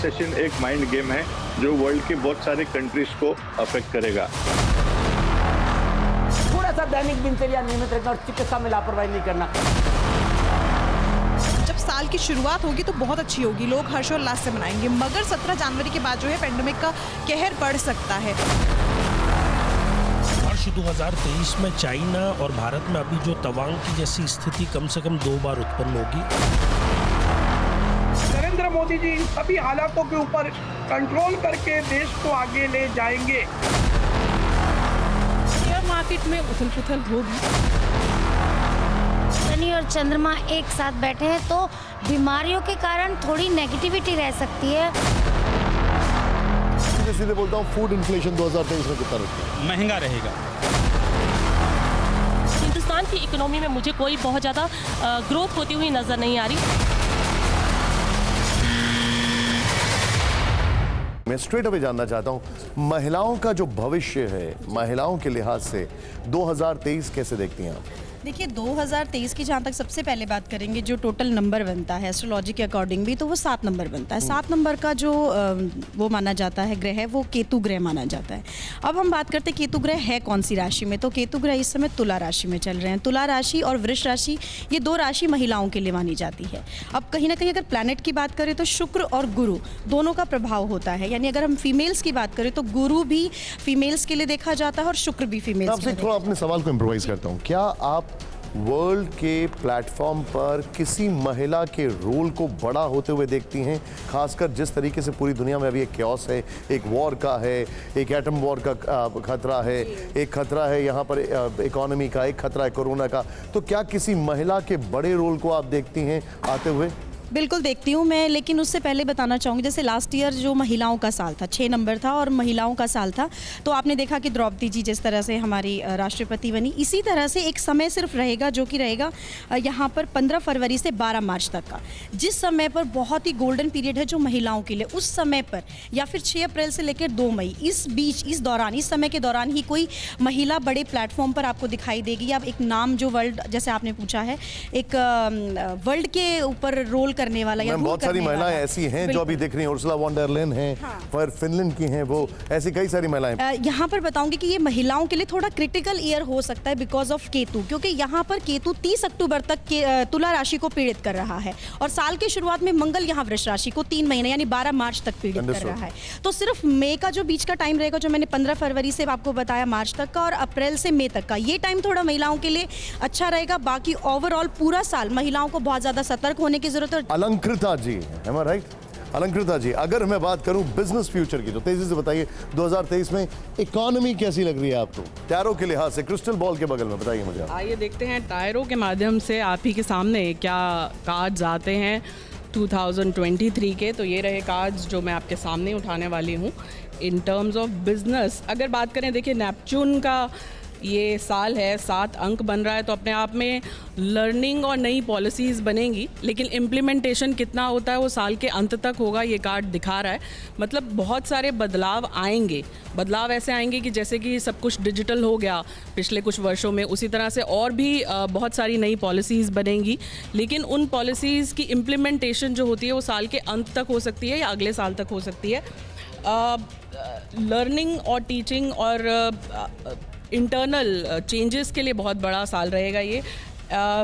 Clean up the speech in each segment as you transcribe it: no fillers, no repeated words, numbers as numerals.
Recession एक mind game है जो वर्ल्ड के बहुत सारे कंट्रीज को अफेक्ट करेगा। थोड़ा सा दैनिक दिनचर्या नियमित रखना और चिकित्सा में लापरवाही नहीं करना। जब साल की शुरुआत होगी तो बहुत अच्छी होगी, लोग हर्षोल्लास से मनाएंगे, मगर 17 जनवरी के बाद जो है पेंडेमिक का कहर बढ़ सकता है। वर्ष 2023 में चाइना और भारत में अभी जो तवांग की जैसी स्थिति कम से कम 2 बार उत्पन्न होगी। नरेंद्र मोदी जी सभी हालातों के ऊपर कंट्रोल करके देश को आगे ले जाएंगे। शेयर मार्केट में उथल पुथल होगी। शनि और चंद्रमा एक साथ बैठे हैं तो बीमारियों के कारण थोड़ी नेगेटिविटी रह सकती है। सीधे बोलता हूँ, फूड इन्फ्लेशन 2023 में कितना रहेगा? महंगा रहेगा। हिंदुस्तान की इकोनॉमी में मुझे कोई बहुत ज़्यादा ग्रोथ होती हुई नजर नहीं आ रही। मैं स्ट्रेट अवे जानना चाहता हूँ, महिलाओं का जो भविष्य है, महिलाओं के लिहाज से 2023 कैसे देखती हैं आप? देखिए 2023 की जहाँ तक सबसे पहले बात करेंगे, जो टोटल नंबर बनता है एस्ट्रोलॉजी के अकॉर्डिंग भी, तो वो 7 नंबर बनता है। 7 नंबर का जो वो माना जाता है ग्रह है, वो केतु ग्रह माना जाता है। अब हम बात करते हैं केतु ग्रह है कौन सी राशि में, तो केतु ग्रह इस समय तुला राशि में चल रहे हैं। तुला राशि और वृष राशि, ये 2 राशि महिलाओं के लिए मानी जाती है। अब कहीं ना कहीं अगर प्लैनेट की बात करें तो शुक्र और गुरु दोनों का प्रभाव होता है, यानी अगर हम फीमेल्स की बात करें तो गुरु भी फीमेल्स के लिए देखा जाता है और शुक्र भी फीमेल्स के लिए। थोड़ा अपने सवाल को इम्प्रोवाइज करता हूँ, क्या आप वर्ल्ड के प्लेटफॉर्म पर किसी महिला के रोल को बड़ा होते हुए देखती हैं, खासकर जिस तरीके से पूरी दुनिया में अभी एक क्योस है, एक वॉर का है, एक एटम वॉर का खतरा है, एक खतरा है यहाँ पर इकोनॉमी का, एक खतरा है कोरोना का, तो क्या किसी महिला के बड़े रोल को आप देखती हैं आते हुए? बिल्कुल देखती हूँ मैं, लेकिन उससे पहले बताना चाहूँगी, जैसे लास्ट ईयर जो महिलाओं का साल था, 6 नंबर था और महिलाओं का साल था, तो आपने देखा कि द्रौपदी जी जिस तरह से हमारी राष्ट्रपति बनी, इसी तरह से एक समय सिर्फ रहेगा जो कि रहेगा यहाँ पर 15 फरवरी से 12 मार्च तक का, जिस समय पर बहुत ही गोल्डन पीरियड है जो महिलाओं के लिए, उस समय पर या फिर 6 अप्रैल से लेकर 2 मई, इस बीच, इस दौरान, इस समय के दौरान ही कोई महिला बड़े प्लेटफॉर्म पर आपको दिखाई देगी, या एक नाम जो वर्ल्ड, जैसे आपने पूछा है, एक वर्ल्ड के ऊपर रोल करने वाला या बहुत सारी महिलाएं ऐसी हैं जो अभी दिख रही हैं, उर्सुला वॉन डर लेन हैं, पर फिनलैंड की हैं, वो ऐसी कई सारी महिलाएं। यहाँ पर बताऊंगी कि ये महिलाओं के लिए थोड़ा क्रिटिकल ईयर हो सकता है बिकॉज ऑफ केतु, क्योंकि यहाँ पर केतु 30 अक्टूबर तक तुला राशि को पीड़ित कर रहा है और साल के शुरुआत में मंगल यहाँ वृष राशि को 3 महीने यानी 12 मार्च तक पीड़ित कर रहा है। तो सिर्फ मई का जो बीच का टाइम रहेगा, जो मैंने 15 फरवरी से आपको बताया मार्च तक का, और अप्रैल से मई तक का, ये टाइम थोड़ा महिलाओं के लिए अच्छा रहेगा। बाकी ओवरऑल पूरा साल महिलाओं को बहुत ज्यादा सतर्क होने की जरूरत है। अलंकृता जी, am I right? अलंकृता जी, अगर मैं बात करूं बिजनेस फ्यूचर की, तो तेजी से बताइए 2023 में इकोनॉमी कैसी लग रही है आपको, टैरो के लिहाज से, क्रिस्टल बॉल के बगल में बताइए मुझे। आइए देखते हैं टैरो के माध्यम से आप ही के सामने क्या कार्ड्स आते हैं 2023 के। तो ये रहे कार्ड्स जो मैं आपके सामने उठाने वाली हूँ। इन टर्म्स ऑफ बिजनेस अगर बात करें, देखिए नेपच्यून का ये साल है, 7 अंक बन रहा है, तो अपने आप में लर्निंग और नई पॉलिसीज़ बनेंगी, लेकिन इम्प्लीमेंटेशन कितना होता है वो साल के अंत तक होगा, ये कार्ड दिखा रहा है। मतलब बहुत सारे बदलाव आएंगे। बदलाव ऐसे आएंगे कि जैसे कि सब कुछ डिजिटल हो गया पिछले कुछ वर्षों में, उसी तरह से और भी बहुत सारी नई पॉलिसीज़ बनेंगी, लेकिन उन पॉलिसीज़ की इम्प्लीमेंटेशन जो होती है वो साल के अंत तक हो सकती है या अगले साल तक हो सकती है। लर्निंग और टीचिंग और इंटरनल चेंजेस के लिए बहुत बड़ा साल रहेगा ये।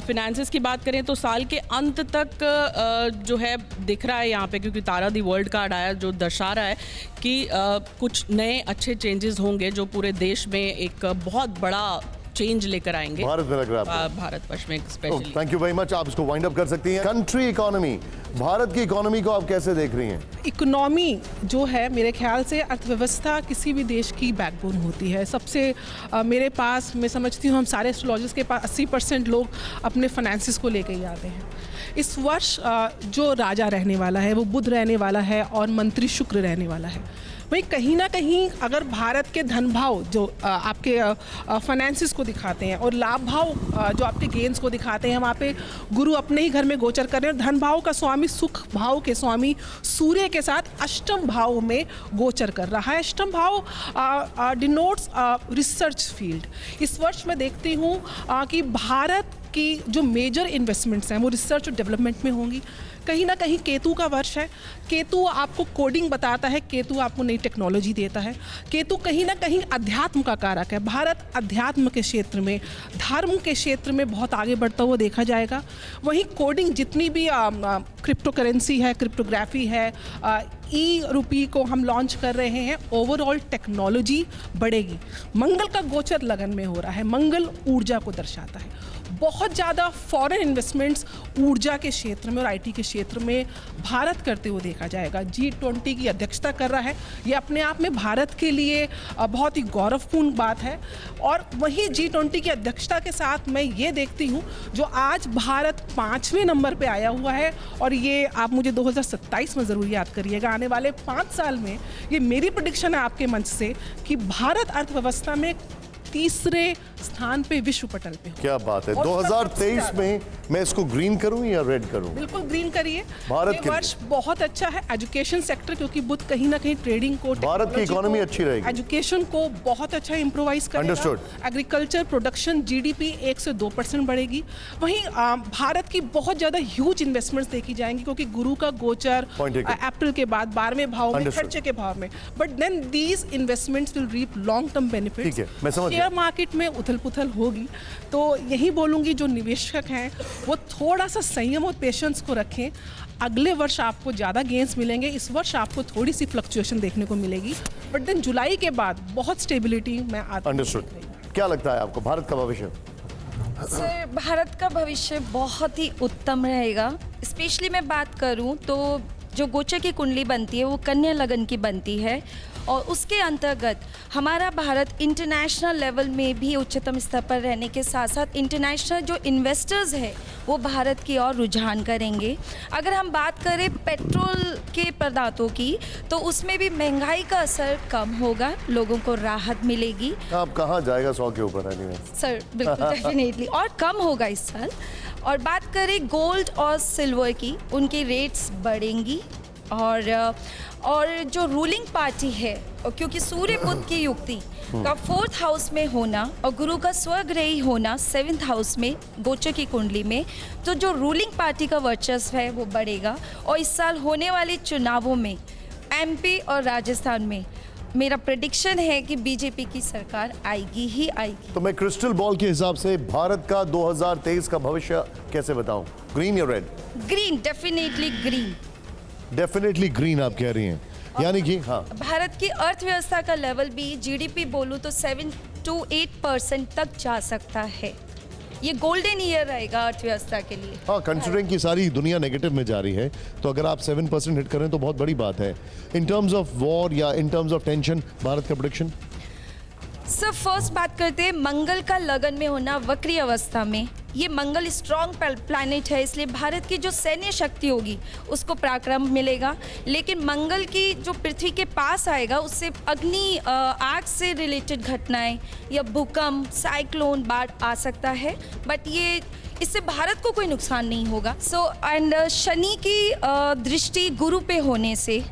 फिनेंसेस की बात करें तो साल के अंत तक जो है दिख रहा है यहाँ पे, क्योंकि तारा दी वर्ल्ड कार्ड आया जो दर्शा रहा है कि कुछ नए अच्छे चेंजेस होंगे जो पूरे देश में एक बहुत बड़ा चेंज लेकर आएंगे। भारत में लग रहा है, भारतवर्ष में specially. Thank you very much, आप इसको वाइंड अप कर सकती हैं। कंट्री इकोनॉमी, भारत की इकोनॉमी को आप कैसे देख रही हैं? इकोनॉमी जो है मेरे ख्याल से अर्थव्यवस्था किसी भी देश की बैकबोन होती है। सबसे मेरे पास, मैं समझती हूँ हम सारे एस्ट्रोलॉजर्स के पास 80% लोग अपने फाइनेंसिस को लेकर ही आते हैं। इस वर्ष जो राजा रहने वाला है वो बुध रहने वाला है और मंत्री शुक्र रहने वाला है। वहीं कहीं ना कहीं अगर भारत के धन भाव जो आपके फाइनेंसिस को दिखाते हैं और लाभ भाव जो आपके गेन्स को दिखाते हैं, वहाँ पे गुरु अपने ही घर में गोचर कर रहे हैं। धन भाव का स्वामी, सुख भाव के स्वामी सूर्य के साथ अष्टम भाव में गोचर कर रहा है। अष्टम भाव डिनोट्स रिसर्च फील्ड। इस वर्ष मैं देखती हूँ कि भारत कि जो मेजर इन्वेस्टमेंट्स हैं वो रिसर्च और डेवलपमेंट में होंगी। कहीं ना कहीं केतु का वर्ष है, केतु आपको कोडिंग बताता है, केतु आपको नई टेक्नोलॉजी देता है, केतु कहीं ना कहीं अध्यात्म का कारक है। भारत अध्यात्म के क्षेत्र में, धर्म के क्षेत्र में बहुत आगे बढ़ता हुआ देखा जाएगा। वहीं कोडिंग जितनी भी क्रिप्टो करेंसी है, क्रिप्टोग्राफी है, ई रुपी को हम लॉन्च कर रहे हैं, ओवरऑल टेक्नोलॉजी बढ़ेगी। मंगल का गोचर लगन में हो रहा है, मंगल ऊर्जा को दर्शाता है। बहुत ज़्यादा फॉरेन इन्वेस्टमेंट्स ऊर्जा के क्षेत्र में और आईटी के क्षेत्र में भारत करते हुए देखा जाएगा। G20 की अध्यक्षता कर रहा है, ये अपने आप में भारत के लिए बहुत ही गौरवपूर्ण बात है। और वहीं G20 की अध्यक्षता के साथ मैं ये देखती हूँ जो आज भारत 5वें नंबर पे आया हुआ है, और ये आप मुझे 2027 में ज़रूर याद करिएगा। आने वाले 5 साल में ये मेरी प्रेडिक्शन है आपके मंच से कि भारत अर्थव्यवस्था में तीसरे स्थान पे विश्व पटल पे हो। क्या बात है। 2023 में मैं इसको ग्रीन करूं या रेड करूं? बिल्कुल ग्रीन करिए। भारत ये के वर्ष बहुत अच्छा है एजुकेशन सेक्टर, क्योंकि बुध कहीं ना कहीं ट्रेडिंग को, भारत की इकोनॉमी अच्छी रहेगी, एजुकेशन को बहुत अच्छा इम्प्रोवाइज करेगा। Understood. एग्रीकल्चर प्रोडक्शन जीडीपी 1 से 2% बढ़ेगी। वहीं भारत की बहुत ज्यादा ह्यूज इन्वेस्टमेंट्स देखी जाएंगी, क्योंकि गुरु का गोचर अप्रैल के बाद 12वें भाव में, खर्चे के भाव में। But then these investments will reap long term benefits. ठीक है, मैं समझ शेयर मार्केट में उथल पुथल होगी, तो यही बोलूंगी जो निवेशक हैं वो थोड़ा सा संयम और पेशेंस को रखें। अगले वर्ष आपको ज़्यादा गेंस मिलेंगे, इस वर्ष आपको थोड़ी सी फ्लक्चुएशन देखने को मिलेगी, बट देन जुलाई के बाद बहुत स्टेबिलिटी में आती। अंडरस्टूड। क्या लगता है आपको भारत का भविष्य? सर, भारत का भविष्य बहुत ही उत्तम रहेगा। स्पेशली मैं बात करूं तो जो गोचर की कुंडली बनती है वो कन्या लगन की बनती है, और उसके अंतर्गत हमारा भारत इंटरनेशनल लेवल में भी उच्चतम स्तर पर रहने के साथ साथ इंटरनेशनल जो इन्वेस्टर्स हैं वो भारत की ओर रुझान करेंगे। अगर हम बात करें पेट्रोल के पदार्थों की, तो उसमें भी महंगाई का असर कम होगा, लोगों को राहत मिलेगी। आप कहाँ जाएगा 100 के ऊपर? सर बिल्कुल डेफिनेटली, और कम होगा इस साल। और बात करें गोल्ड और सिल्वर की, उनकी रेट्स बढ़ेंगी। और जो रूलिंग पार्टी है, और क्योंकि सूर्य बुध की युक्ति का 4th हाउस में होना और गुरु का स्वग्रही होना 7th हाउस में गोचर की कुंडली में, तो जो रूलिंग पार्टी का वर्चस्व है वो बढ़ेगा। और इस साल होने वाले चुनावों में एमपी और राजस्थान में मेरा प्रेडिक्शन है कि बीजेपी की सरकार आएगी ही आएगी। तो मैं क्रिस्टल बॉल के हिसाब से भारत का 2023 का भविष्य कैसे बताऊं? ग्रीन या red? Green, definitely green. Definitely green आप कह रही हैं, यानी कि हाँ, भारत की अर्थव्यवस्था का लेवल भी जीडीपी बोलूं तो 7 to 8% तक जा सकता है। ये गोल्डन ईयर रहेगा अर्थव्यवस्था के लिए। हाँ, कंसिडरिंग की सारी दुनिया नेगेटिव में जा रही है, तो अगर आप 7% हिट करें तो बहुत बड़ी बात है। इन टर्म्स ऑफ वॉर या in terms of tension, Bharat का प्रेडिक्शन? सर, फर्स्ट बात करते हैं मंगल का लगन में होना वक्री अवस्था में। ये मंगल स्ट्रॉन्ग प्लैनेट है, इसलिए भारत की जो सैन्य शक्ति होगी उसको पराक्रम मिलेगा। लेकिन मंगल की जो पृथ्वी के पास आएगा उससे अग्नि आग से रिलेटेड घटनाएं या भूकंप, साइक्लोन, बाढ़ आ सकता है, बट ये इससे भारत को कोई नुकसान नहीं होगा। एंड शनि की दृष्टि गुरु पे होने से,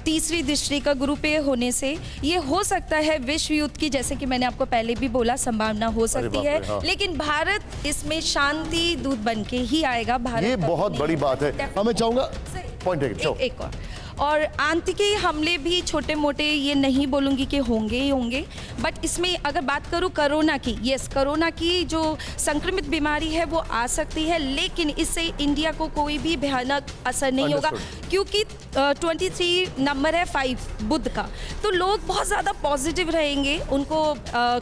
तीसरी दृष्टि का गुरु पे होने से ये हो सकता है विश्व युद्ध की, जैसे कि मैंने आपको पहले भी बोला, संभावना हो सकती है। हाँ। लेकिन भारत इसमें शांति दूत बन के ही आएगा। भारत ये बहुत बड़ी बात है। मैं चाहूंगा पॉइंट एक और आंतरिक हमले भी छोटे मोटे, ये नहीं बोलूँगी कि होंगे ही होंगे, बट इसमें अगर बात करूँ कोरोना की, यस, कोरोना की जो संक्रमित बीमारी है वो आ सकती है, लेकिन इससे इंडिया को कोई भी भयानक असर नहीं होगा, क्योंकि 23 नंबर है 5 बुध का, तो लोग बहुत ज़्यादा पॉजिटिव रहेंगे, उनको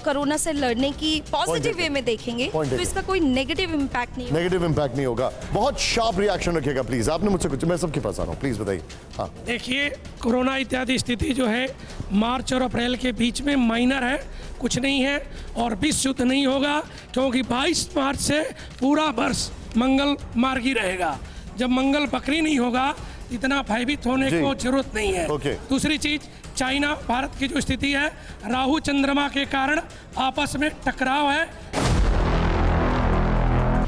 कोरोना से लड़ने की पॉजिटिव वे में देखेंगे, तो इसका कोई नेगेटिव इम्पैक्ट नहीं होगा। बहुत शार्प रिएक्शन रखिएगा प्लीज। आपने मुझसे कुछ, मैं सबके पास आ रहा हूँ, प्लीज बताइए। हाँ, देखिए, कोरोना इत्यादि स्थिति जो है मार्च और अप्रैल के बीच में माइनर है, कुछ नहीं है, और विश्व युद्ध नहीं होगा, क्योंकि 22 मार्च से पूरा वर्ष मंगल मार्गी रहेगा। जब मंगल बकरी नहीं होगा, इतना भयभीत होने को जरूरत नहीं है। दूसरी चीज, चाइना भारत की जो स्थिति है, राहु चंद्रमा के कारण आपस में टकराव है,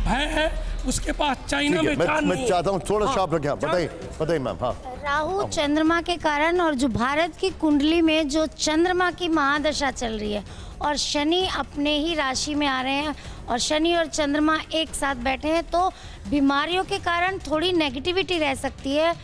भय है, उसके पास चाइना में जान नहीं है। मैं चाहता हूँ थोड़ा शार्प रखें। बताइए मैम। हाँ, राहु चंद्रमा के कारण और जो भारत की कुंडली में जो चंद्रमा की महादशा चल रही है और शनि अपने ही राशि में आ रहे हैं और शनि और चंद्रमा एक साथ बैठे हैं, तो बीमारियों के कारण थोड़ी नेगेटिविटी रह सकती है।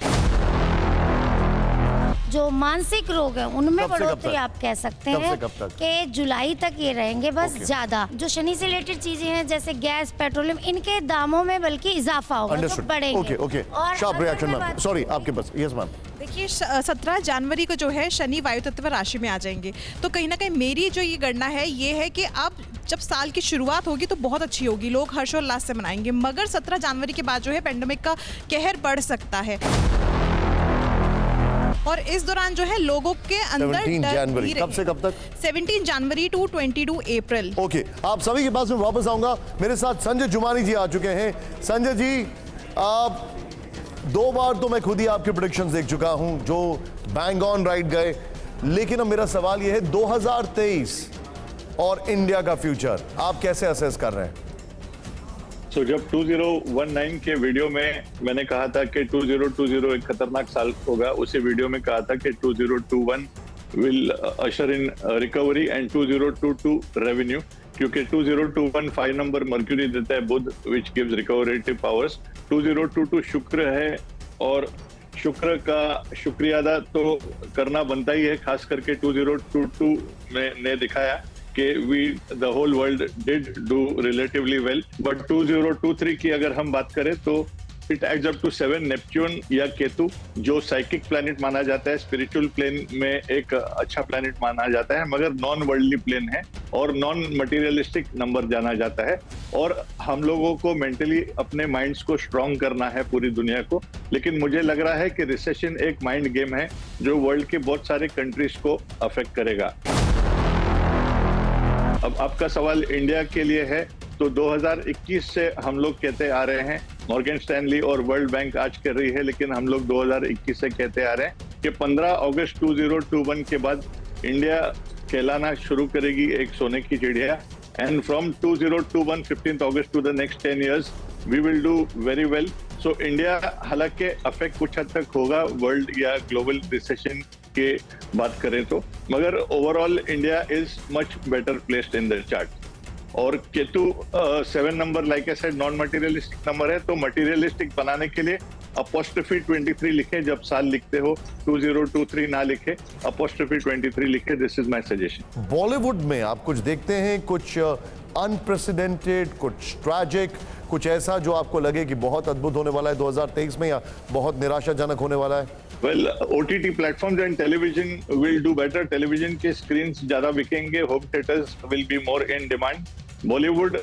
जो मानसिक रोग है उनमें बढ़ोतरी आप कह सकते हैं कि जुलाई तक ये रहेंगे बस ज्यादा। जो शनि से रिलेटेड चीजें हैं जैसे गैस, पेट्रोलियम, इनके दामों में बल्कि इजाफा होगा, तो बढ़ेंगे। Okay sharp reaction ma'am, sorry आपके पास। Yes ma'am. देखिए 17 जनवरी को जो है शनि वायु तत्व राशि में आ जाएंगे, तो कहीं ना कहीं मेरी जो ये गणना है ये है कि अब जब साल की शुरुआत होगी तो बहुत अच्छी होगी, लोग हर्षोल्लास से मनाएंगे, मगर 17 जनवरी के बाद जो है पेंडेमिक का कहर बढ़ सकता है और इस दौरान जो है लोगों के अंदर 17 जनवरी कब से कब तक? 17 जनवरी टू 22 अप्रैल। ओके, आप सभी के पास में वापस आऊंगा। मेरे साथ संजय जुमानी जी आ चुके हैं। संजय जी, आप 2 बार तो मैं खुद ही आपके प्रेडिक्शंस देख चुका हूं जो बैंग ऑन राइट गए, लेकिन अब मेरा सवाल यह है 2023 और इंडिया का फ्यूचर आप कैसे असेस कर रहे हैं? तो जब 2019 के वीडियो में मैंने कहा था कि 2020 एक खतरनाक साल होगा, उसी वीडियो में कहा था कि 2021 will usher in recovery and 2022 revenue, क्योंकि 2021 5 नंबर मर्क्यूरी देता है बुध, विच गिव्स रिकवरेटिव पावर्स। 2022 शुक्र है और शुक्र का शुक्रिया अदा तो करना बनता ही है, खास करके 2022 में ने दिखाया कि the whole world did do relatively well, but 2023 की अगर हम बात करें तो it adds up to 7 Neptune या केतु, जो साइकिक प्लैनेट माना जाता है, स्पिरिचुअल प्लेन में एक अच्छा प्लैनेट माना जाता है, मगर नॉन वर्ल्डली प्लेन है और नॉन मटीरियलिस्टिक नंबर जाना जाता है। और हम लोगों को मेंटली अपने माइंड्स को स्ट्रांग करना है पूरी दुनिया को, लेकिन मुझे लग रहा है कि रिसेशन एक माइंड गेम है जो वर्ल्ड के बहुत सारे कंट्रीज को अफेक्ट करेगा। अब आपका सवाल इंडिया के लिए है, तो 2021 से हम लोग कहते आ रहे हैं, मॉर्गन स्टैनली और वर्ल्ड बैंक आज कर रही है, लेकिन हम लोग 2021 से कहते आ रहे हैं कि 15 अगस्त 2021 के बाद इंडिया कहलाना शुरू करेगी एक सोने की चिड़िया, and from 2021 15 August to the next 10 years we will do very well. So India हालांकि अफेक्ट कुछ हद तक होगा वर्ल्ड या ग्लोबल रिसेशन के बात करें तो, मगर overall India is much better placed in the chart. और Ketu 7 number like I said non materialistic number है, तो मटेरियलिस्टिक बनाने के लिए अपोस्ट्रोफी 23 लिखे, जब साल लिखते हो 2023 ना लिखे, अपोस्ट्रोफी 23 लिखे। This is my suggestion. Bollywood में आप कुछ देखते हैं, कुछ अनप्रेसिडेंटेड, कुछ ट्रैजिक, कुछ ऐसा जो आपको लगे कि बहुत अद्भुत होने वाला है 2023 में, या बहुत निराशाजनक होने वाला है? Well, OTT platforms and television will do better. Television के स्क्रीन्स ज्यादा बिकेंगे, home theatres will be more in demand. Bollywood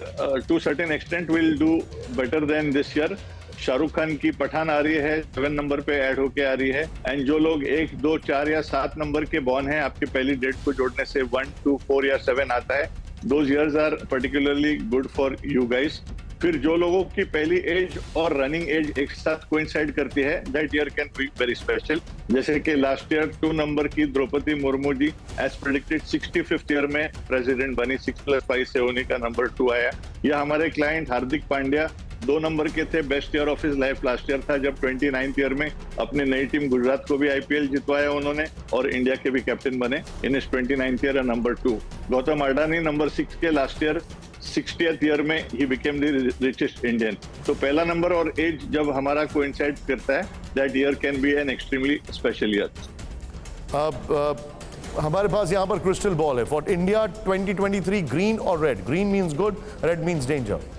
to certain extent will do better than this year. Shahrukh Khan की पठान आ रही है, 7 नंबर पे ऐड होके आ रही है, एंड जो लोग 1, 2, 4 या 7 नंबर के बॉर्न हैं, आपकी पहली डेट को जोड़ने से 1, 2, 4 या 7 आता है। Those years are particularly good for you guys. फिर जो लोगों की पहली एज और रनिंग एज एक साथ कोइंसाइड करती है, that year can be very special. जैसे कि लास्ट ईयर 2 नंबर की Draupadi Murmu ji as predicted 65th year में प्रेसिडेंट बनी, 6+5 से उन्हीं का नंबर 2 आया। या हमारे क्लाइंट हार्दिक पांड्या 2 नंबर के थे, best year of his life last year था, जब 29th ईयर में अपनी नई टीम गुजरात को भी IPL जितवाया उन्होंने और इंडिया के भी कैप्टन बने इन इस 29th year number 2। Gautam Adani number 6 के लास्ट ईयर 60th ईयर में he became the richest Indian. तो पहला नंबर और एज जब हमारा कोइंसाइड करता है, that year can be an extremely special year. अब हमारे पास यहाँ पर क्रिस्टल बॉल है फॉर इंडिया 2023, ग्रीन और red. Green means good, red means danger.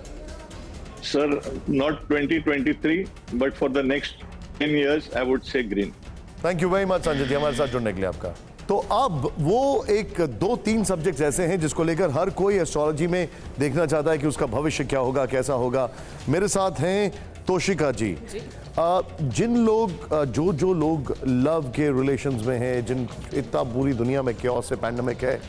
Sir, not 2023, but for the next 10 years, I would say green. Thank you very much, Sanjay ji, हमारे साथ जुड़ने के लिए आपका। तो अब वो एक 2-3 सब्जेक्ट्स ऐसे हैं जिसको लेकर हर कोई एस्ट्रोलॉजी में देखना चाहता है कि उसका भविष्य क्या होगा, कैसा होगा। मेरे साथ हैं तोशिका जी। जिन लोग जो लोग लव के रिलेशंस में हैं, जिन इतना पूरी दुनिया में क्योस है, पैंडेमिक है,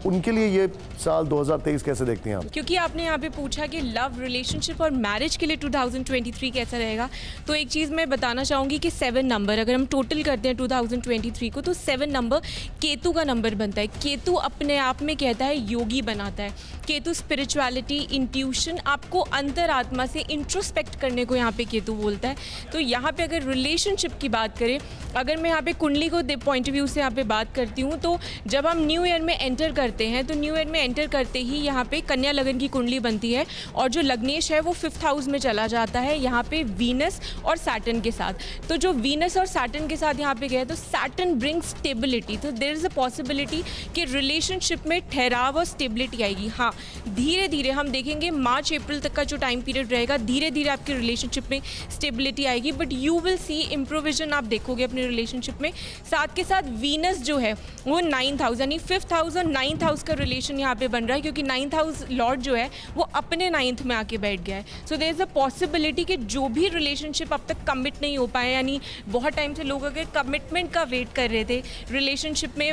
उनके लिए ये साल 2023 कैसे देखती हैं आप? क्योंकि आपने यहाँ पे पूछा कि लव, रिलेशनशिप और मैरिज के लिए 2023 कैसा रहेगा, तो एक चीज़ मैं बताना चाहूँगी कि 7 नंबर, अगर हम टोटल करते हैं 2023 को, तो 7 नंबर केतु का नंबर बनता है। केतु अपने आप में कहता है योगी बनाता है। केतु स्पिरिचुअलिटी, इंट्यूशन, आपको अंतरात्मा से इंट्रोस्पेक्ट करने को यहाँ पे केतु बोलता है। तो यहाँ पे अगर रिलेशनशिप की बात करें, अगर मैं यहाँ पे कुंडली को पॉइंट ऑफ व्यू से यहाँ पे बात करती हूँ, तो जब हम न्यू ईयर में एंटर करते हैं तो न्यू ईयर में एंटर करते ही यहाँ पे कन्या लगन की कुंडली बनती है और जो लग्नेश है वो 5th हाउस में चला जाता है यहाँ पे वीनस और सैटर्न के साथ। तो जो वीनस और सैटर्न के साथ यहाँ पे गए तो सैटर्न ब्रिंग्स स्टेबिलिटी, तो देयर इज़ अ पॉसिबिलिटी कि रिलेशनशिप में ठहराव और स्टेबिलिटी आएगी। हाँ, धीरे धीरे हम देखेंगे मार्च अप्रैल तक का जो टाइम पीरियड रहेगा, धीरे धीरे आपकी रिलेशनशिप में स्टेबिलिटी आएगी, बट यू विल सी इम्प्रोविजन आप देखोगे अपने रिलेशनशिप में। साथ के साथ वीनस जो है वो 9th हाउस यानी 5th हाउस और 9th हाउस का रिलेशन यहाँ पे बन रहा है, क्योंकि 9th हाउस लॉर्ड जो है वो अपने 9th में आके बैठ गया है। So there is a possibility कि जो भी रिलेशनशिप अब तक कमिट नहीं हो पाए, यानी बहुत टाइम से लोग अगर कमिटमेंट का वेट कर रहे थे, रिलेशनशिप में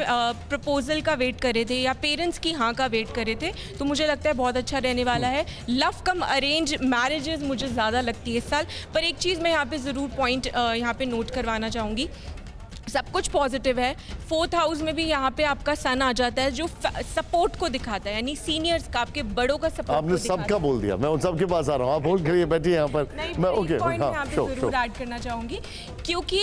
प्रपोजल का वेट कर रहे थे या पेरेंट्स की हाँ का वेट कर रहे थे, तो मुझे लगता है बहुत अच्छा रहने वाला है। लव कम अरेंज मैरिजेस मुझे ज़्यादा लगती है इस साल। पर एक चीज़ मैं यहाँ पे ज़रूर पॉइंट यहाँ पे नोट करवाना चाहूँगी, सब कुछ पॉजिटिव है। 4th हाउस में भी यहाँ पे आपका सन आ जाता है जो सपोर्ट को दिखाता है, यानी सीनियर्स का, आपके बड़ों का सपोर्ट। आपने सबका बोल दिया, मैं उन सबके पास आ रहा हूँ, आप होल्ड करिए, बैठिए यहाँ पर। मैं ओके, पॉइंट यहाँ पे जरूर ऐड करना चाहूँगी, क्योंकि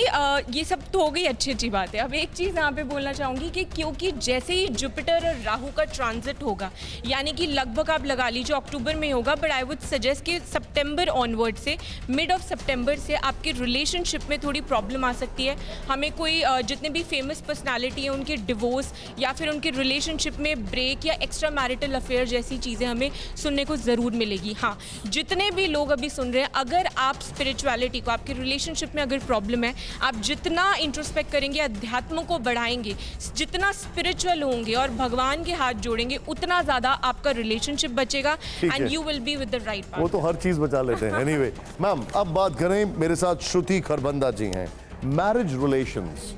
ये सब तो हो गई अच्छी अच्छी बात है। अब एक चीज़ यहाँ पे बोलना चाहूँगी कि क्योंकि जैसे ही जुपिटर और राहु का ट्रांजिट होगा, यानी कि लगभग आप लगा लीजिए अक्टूबर में होगा, बट आई वुड सजेस्ट कि सितंबर ऑनवर्ड से, मिड ऑफ सितंबर से आपके रिलेशनशिप में थोड़ी प्रॉब्लम आ सकती है। हमें कोई जितने भी फेमस पर्सनालिटी हैं उनके डिवोर्स या फिर उनके रिलेशनशिप में ब्रेक या एक्स्ट्रा मैरिटल अफेयर जैसी चीज़ें हमें सुनने को ज़रूर मिलेगी। हाँ, जितने भी लोग अभी सुन रहे हैं, अगर आप स्पिरिचुअलिटी को, आपके रिलेशनशिप में अगर प्रॉब्लम है, आप जितना इंट्रोस्पेक्ट करेंगे, अध्यात्म को बढ़ाएंगे, जितना स्पिरिचुअल होंगे और भगवान के हाथ जोड़ेंगे, उतना ज़्यादा आपका रिलेशनशिप बचेगा and you will be with the right partner. वो तो हर चीज़ बचा लेते हैं। एनीवे मैम, अब बात करें, मेरे साथ श्रुति खरबंदा जी हैं, मैरिज रिलेशंस,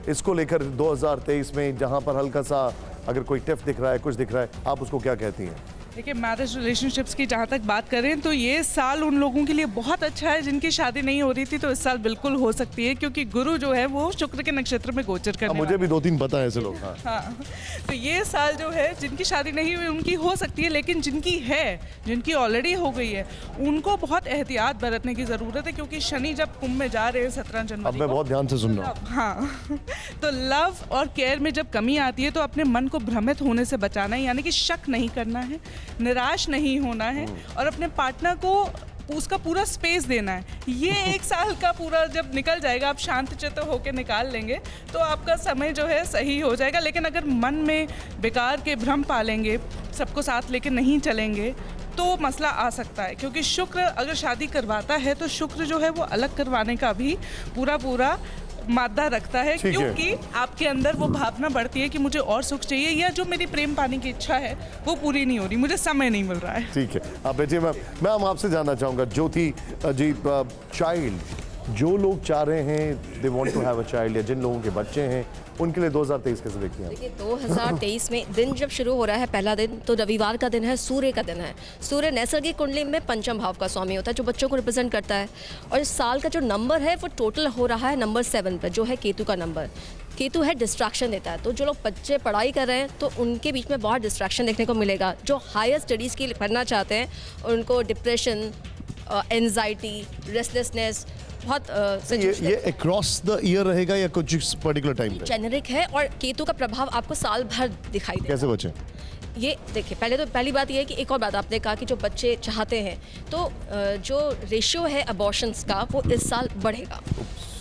इसको लेकर 2023 में जहां पर हल्का सा अगर कोई टिफ दिख रहा है, कुछ दिख रहा है, आप उसको क्या कहती हैं? देखिए, मैरिज रिलेशनशिप्स की जहाँ तक बात करें तो ये साल उन लोगों के लिए बहुत अच्छा है जिनकी शादी नहीं हो रही थी, तो इस साल बिल्कुल हो सकती है, क्योंकि गुरु जो है वो शुक्र के नक्षत्र में गोचर करने मुझे भी 2-3 पता है ऐसे लोग। हाँ, तो ये साल जो है जिनकी शादी नहीं हुई उनकी हो सकती है, लेकिन जिनकी है, जिनकी ऑलरेडी हो गई है, उनको बहुत एहतियात बरतने की ज़रूरत है, क्योंकि शनि जब कुंभ में जा रहे हैं 17 जनवरी अब मैं बहुत ध्यान से सुन रहा हूँ। हाँ, तो लव और केयर में जब कमी आती है तो अपने मन को भ्रमित होने से बचाना है, यानी कि शक नहीं करना है, निराश नहीं होना है और अपने पार्टनर को उसका पूरा स्पेस देना है। ये एक साल का पूरा जब निकल जाएगा, आप शांत चित्त होकर निकाल लेंगे तो आपका समय जो है सही हो जाएगा। लेकिन अगर मन में बेकार के भ्रम पालेंगे, सबको साथ लेके नहीं चलेंगे, तो मसला आ सकता है, क्योंकि शुक्र अगर शादी करवाता है तो शुक्र जो है वो अलग करवाने का भी पूरा मादा रखता है, क्योंकि आपके अंदर वो भावना बढ़ती है कि मुझे और सुख चाहिए, या जो मेरी प्रेम पाने की इच्छा है वो पूरी नहीं हो रही, मुझे समय नहीं मिल रहा है। ठीक है, आप बैठिए। मैम आपसे जानना चाहूँगा, ज्योति जी, चाइल्ड, जो लोग चाह रहे हैं they want to have a child, या जिन लोगों के बच्चे हैं, उनके लिए 2023 कैसे देखते हैं? देखिए, 2023 में दिन जब शुरू हो रहा है, पहला दिन तो रविवार का दिन है, सूर्य का दिन है। सूर्य नैसर्गिक कुंडली में पंचम भाव का स्वामी होता है, जो बच्चों को रिप्रेजेंट करता है, और इस साल का जो नंबर है वो टोटल हो रहा है नंबर 7 पर, जो है केतु का नंबर। केतु है डिस्ट्रैक्शन देता है, तो जो लोग बच्चे पढ़ाई कर रहे हैं तो उनके बीच में बहुत डिस्ट्रैक्शन देखने को मिलेगा। जो हायर स्टडीज़ के लिए पढ़ना चाहते हैं उनको डिप्रेशन, एंजाइटी, रेस्टलेसनेस बहुत ये अक्रॉस द ईयर रहेगा या कुछ पर्टिकुलर टाइम पे? जेनरिक है, और केतु का प्रभाव आपको साल भर दिखाई देगा। कैसे बचे? ये देखिए, पहली बात ये है कि एक और बात आपने कहा कि जो बच्चे चाहते हैं, तो जो रेशियो है अबॉर्शंस का वो इस साल बढ़ेगा,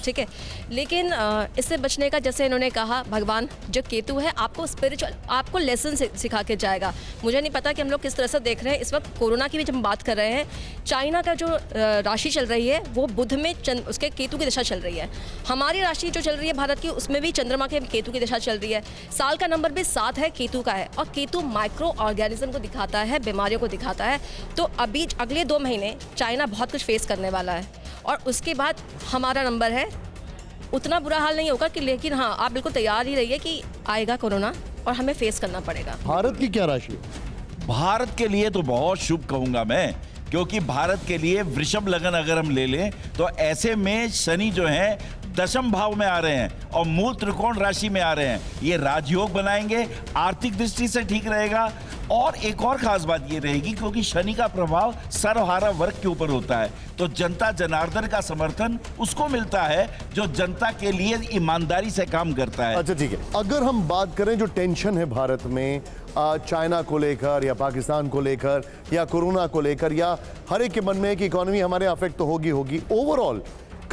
ठीक है। लेकिन इससे बचने का, जैसे इन्होंने कहा, भगवान जो केतु है आपको स्पिरिचुअल, आपको लेसन सिखा के जाएगा। मुझे नहीं पता कि हम लोग किस तरह से देख रहे हैं इस वक्त, कोरोना की भी जब हम बात कर रहे हैं, चाइना का जो राशि चल रही है वो बुध में उसके केतु की दिशा चल रही है। हमारी राशि जो चल रही है भारत की, उसमें भी चंद्रमा के केतु की दिशा चल रही है। साल का नंबर भी 7 है, केतु का है, और केतु माइक्रो ऑर्गेनिज्म को दिखाता है, बीमारियों को दिखाता है। तो अभी अगले 2 महीने चाइना बहुत कुछ फेस करने वाला है, और उसके बाद हमारा नंबर है। उतना बुरा हाल नहीं होगा कि, लेकिन हाँ, आप बिल्कुल तैयार ही रहिए कि आएगा कोरोना, और हमें फेस करना पड़ेगा। भारत की क्या राशि है? भारत के लिए तो बहुत शुभ कहूंगा मैं, क्योंकि भारत के लिए वृषभ लगन अगर हम ले लें तो ऐसे में शनि जो है दशम भाव में आ रहे हैं और मूल त्रिकोण राशि में आ रहे हैं। ये राजयोग बनाएंगे, आर्थिक दृष्टि से ठीक रहेगा। और एक और खास बात ये रहेगी, क्योंकि शनि का प्रभाव सर्वहारा वर्ग के ऊपर होता है, तो जनता जनार्दन का समर्थन उसको मिलता है जो जनता के लिए ईमानदारी से काम करता है। अच्छा ठीक है, अगर हम बात करें जो टेंशन है भारत में चाइना को लेकर या पाकिस्तान को लेकर या कोरोना को लेकर, या हर एक के मन में है कि इकोनॉमी हमारे अफेक्ट तो होगी, ओवरऑल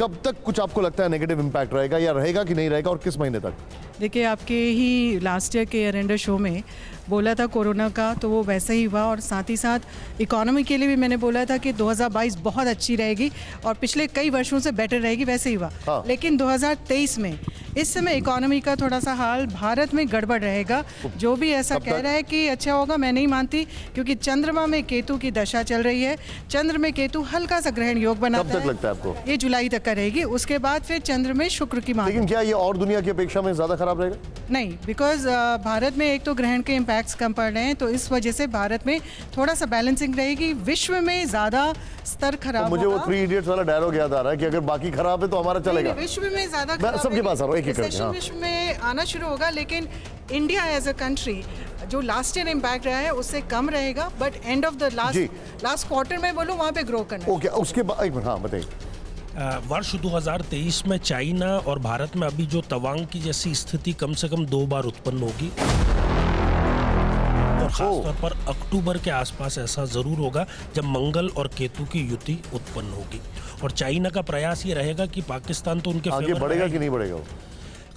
कब तक कुछ आपको लगता है नेगेटिव इंपैक्ट रहेगा, या रहेगा कि नहीं रहेगा, और किस महीने तक? देखिए, आपके ही लास्ट ईयर के ईयर एंडर शो में बोला था कोरोना का, तो वो वैसे ही हुआ। और साथ ही साथ इकोनॉमी के लिए भी मैंने बोला था कि 2022 बहुत अच्छी रहेगी और पिछले कई वर्षों से बेटर रहेगी, वैसे ही हुआ। हाँ। लेकिन 2023 में इस समय इकोनॉमी का थोड़ा सा हाल भारत में गड़बड़ रहेगा। जो भी ऐसा कह रहा है कि अच्छा होगा, मैं नहीं मानती, क्योंकि चंद्रमा में केतु की दशा चल रही है। चंद्र में केतु हल्का सा ग्रहण योग बनाता है। कब तक लगता है आपको? ये जुलाई तक का रहेगी, उसके बाद फिर चंद्र में शुक्र की लेकिन क्या ये और दुनिया की अपेक्षा में ज्यादा खराब रहेगा? नहीं, बिकॉज भारत में एक तो ग्रहण के इम्पैक्ट्स कम पड़ रहे हैं, तो इस वजह से भारत में थोड़ा सा बैलेंसिंग रहेगी। विश्व में ज्यादा स्तर खराब तो मुझे वो 3 इडियट्स वाला डायलॉग याद आ रहा है कि अगर बाकी खराब है तो हमारा चलेगा। विश्व में ज्यादा सबके पास आ रहा हूं, एक-एक करके। हाँ। विश्व में आना शुरू होगा, लेकिन इंडिया एज अ कंट्री जो लास्ट ईयर इम्पैक्ट रहा है उससे कम रहेगा, but and of the last quarter में बोलूं वहां पे ग्रो करना। ओके, उसके बाद एक मिनट, हाँ बताइए। वर्ष 2023 में चाइना और भारत में अभी जो तवांग की जैसी स्थिति कम से कम 2 बार उत्पन्न होगी, और खासतौर पर अक्टूबर के आसपास ऐसा जरूर होगा जब मंगल और केतु की युति उत्पन्न होगी। और चाइना का प्रयास ये रहेगा कि पाकिस्तान तो उनके आगे बढ़ेगा कि नहीं बढ़ेगा,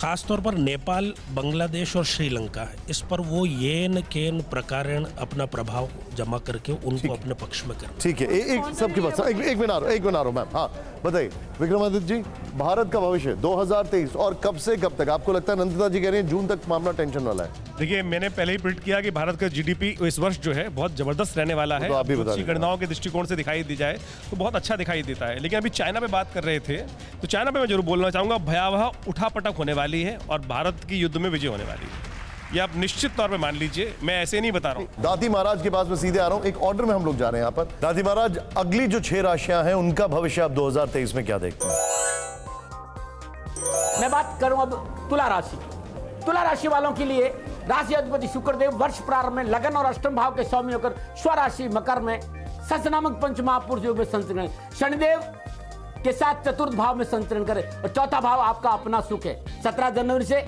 खासतौर पर नेपाल, बांग्लादेश और श्रीलंका है, इस पर वो येन केन प्रकारेण अपना प्रभाव जमा करके उनको अपने पक्ष में करें। ठीक है, एक सबके पास एक मिनट आ रहा हूं मैम। हाँ बताइए विक्रमादित्य जी, भारत का भविष्य 2023 और कब से कब तक आपको लगता है? नंदिता जी कह रहे हैं जून तक मामला टेंशन वाला है। देखिए, मैंने पहले ही प्रिडिक्ट किया कि भारत का जीडीपी इस वर्ष जो है बहुत जबरदस्त रहने वाला है। तो आप भी बता दीजिए। गणनाओं के दृष्टिकोण से दिखाई दी जाए तो बहुत अच्छा दिखाई देता है। लेकिन अभी चाइना पे बात कर रहे थे, तो चाइना पे मैं जरूर बोलना चाहूंगा, भयावह उठापटक होने वाली है और भारत की युद्ध में विजय होने वाली है। ये आप निश्चित तौर पे मान लीजिए, मैं ऐसे नहीं बता रहा हूँ। दादी महाराज के पास में सीधे आ रहा हूँ, एक ऑर्डर में हम लोग जा रहे हैं यहाँ पर। दादी महाराज, अगली जो 6 राशियां हैं उनका भविष्य आप 2023 में क्या देखते हैं? मैं बात करूं अब तुला राशि। तुला राशि वालों के लिए राशि अधिपति शुक्रदेव वर्ष प्रारंभ में लगन और अष्टम भाव के स्वामी होकर स्वराशि मकर में सस नामक पंच महापुरुष योग में संचरण, शनिदेव के साथ चतुर्थ भाव में संचरण करे और चौथा भाव आपका अपना सुख है। 17 जनवरी से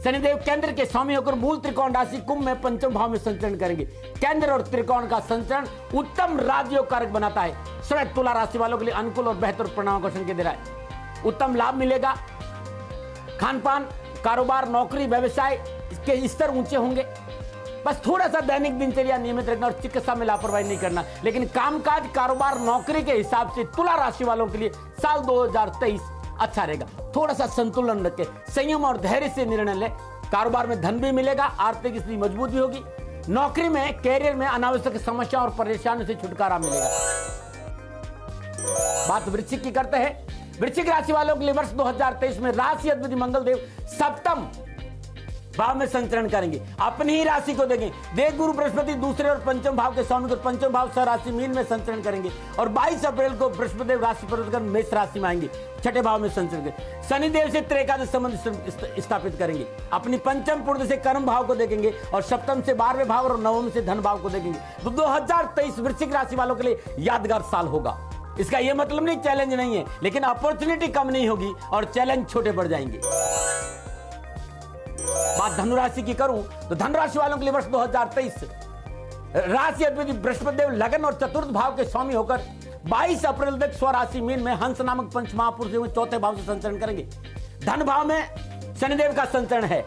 शनिदेव केंद्र के स्वामी होकर मूल त्रिकोण राशि कुंभ में पंचम भाव में संचरण करेंगे। केंद्र और त्रिकोण का संचरण उत्तम राजयोग कारक बनाता है। स्वयं तुला राशि वालों के लिए अनुकूल और बेहतर परिणामों का संकेत दे रहा है। उत्तम लाभ मिलेगा, खान पान, कारोबार, नौकरी, व्यवसाय के स्तर ऊंचे होंगे। बस थोड़ा सा दैनिक दिनचर्या नियमित रखना और चिकित्सा में लापरवाही नहीं करना। लेकिन कामकाज, कारोबार, नौकरी के हिसाब से तुला राशि वालों के लिए साल 2023 अच्छा रहेगा। थोड़ा सा संतुलन रखें, संयम और धैर्य से निर्णय लें। कारोबार में धन भी मिलेगा, आर्थिक स्थिति मजबूत भी होगी। नौकरी में, कैरियर में अनावश्यक समस्या और परेशानियों से छुटकारा मिलेगा। बात वृश्चिक की करते हैं। वृश्चिक राशि वालों के लिए वर्ष 2023 में राशि अधिपति मंगल देव सप्तम भाव में संचरण करेंगे, अपनी ही राशि को देंगे। देव गुरु बृहस्पति दूसरे और पंचम भाव के स्वामी को पंचम भाव स्वराशि मीन में संचरण करेंगे और 22 अप्रैल को बृहस्पति राशि परिवर्तन कर मेष राशि में आएंगे, छठे भाव में संचरण करेंगे। शनिदेव से त्रेकादश संबंध स्थापित करेंगे, अपनी पंचम पूर्ण से कर्म भाव को देखेंगे और सप्तम से 12वें भाव और नवम से धन भाव को देखेंगे। तो 2023 वृश्चिक राशि वालों के लिए यादगार साल होगा। इसका यह मतलब नहीं चैलेंज नहीं है, लेकिन अपॉर्चुनिटी कम नहीं होगी और चैलेंज छोटे बढ़ जाएंगे। बात धनुराशि की करूं तो धनुराशि वालों के लिए वर्ष 2023 राशि अधिपति बृहस्पति देव लगन और चतुर्थ भाव के स्वामी होकर 22 अप्रैल तक स्वराशि मीन में हंस नामक पंच महापुरुष में चौथे भाव से संचरण करेंगे। धन भाव में शनिदेव का संचरण है।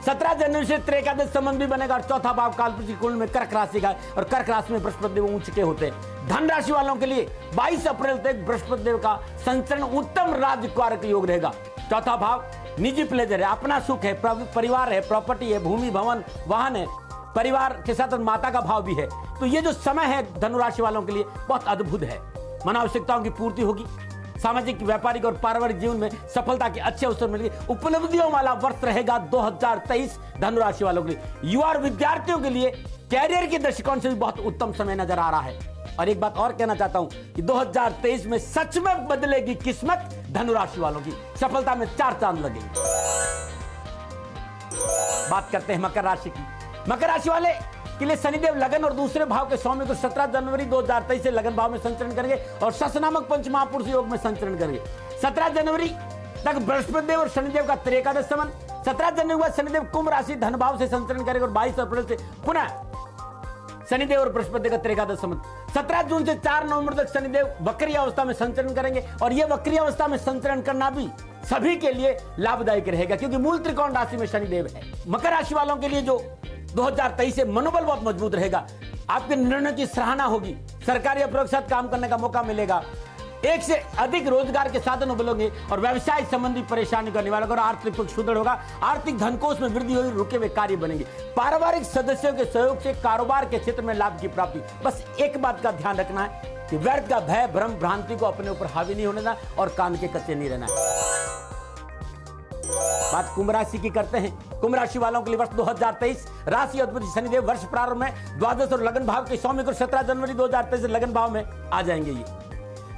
17 जनवरी से त्रेकादश संबंध भी बनेगा और चौथा भाव कालपुरुष कुंड में कर्क राशि का और कर्क राशि में बृहस्पति देव उच्च के होते हैं। धन राशि वालों के लिए 22 अप्रैल तक बृहस्पति देव का संचरण उत्तम राजकारक योग रहेगा। चौथा भाव निजी प्लेजर है, अपना सुख है, परिवार है, प्रॉपर्टी है, भूमि, भवन, वाहन है, परिवार के साथ माता का भाव भी है। तो ये जो समय है धनुराशि वालों के लिए बहुत अद्भुत है। मन आवश्यकताओं की पूर्ति होगी, सामाजिक, व्यापारिक और पारिवारिक जीवन में सफलता के अच्छे अवसर मिलेंगे। उपलब्धियों वाला वर्ष रहेगा 2023 धनु राशि वालों के लिए। युवा और विद्यार्थियों के लिए कैरियर के दृष्टिकोण से भी बहुत उत्तम समय नजर आ रहा है। और एक बात और कहना चाहता हूं कि 2023 में सच में बदलेगी किस्मत धनु राशि वालों की। सफलता में 4 चांद लगेंगे। बात करते हैं मकर राशि की। मकर राशि वाले के लिए शनिदेव लगन और दूसरे भाव के स्वामी को 17 जनवरी 2023 से लगन भाव में संचरण करेंगे और शश नामक पंच महापुरुष योग में संचरण करेंगे। 17 जनवरी तक बृहस्पति देव और शनिदेव का त्रिएकादश संबंध। 17 जनवरी के बाद शनिदेव कुंभ राशि धन भाव से संचरण करेंगे और 22 अप्रैल से पुनः शनिदेव और बृहस्पति का त्रिएकादश संबंध। 17 जून से 4 नवंबर तक शनिदेव वक्री अवस्था में संचरण करेंगे और यह वक्री अवस्था में संचरण करना भी सभी के लिए लाभदायक रहेगा क्योंकि मूल त्रिकोण राशि में शनिदेव है। मकर राशि वालों के लिए जो 2023 से मनोबल बहुत मजबूत रहेगा। आपके निर्णय की सराहना होगी। सरकारी अप्रोच के साथ काम करने का मौका मिलेगा। एक से अधिक रोजगार के साधन उपलब्ध और व्यवसाय संबंधी परेशानी का निवारण और आर्थिक पक्ष सुदृढ़ होगा। आर्थिक धनकोष में वृद्धि होगी। रुके हुए कार्य बनेंगे। पारिवारिक सदस्यों के सहयोग से कारोबार के क्षेत्र में लाभ की प्राप्ति। बस एक बात का ध्यान रखना है कि व्यर्थ का भय, भ्रम, भ्रांति को अपने ऊपर हावी नहीं होने देना और कान के कच्चे नहीं रहना है। बात कुंभ राशि की करते हैं। कुंभ राशि वालों के लिए वर्ष 2023 राशि अधिपति शनिदेव वर्ष प्रारंभ में द्वादश और लगन भाव के स्वामी को 17 जनवरी 2023 से लगन भाव में आ जाएंगे। ये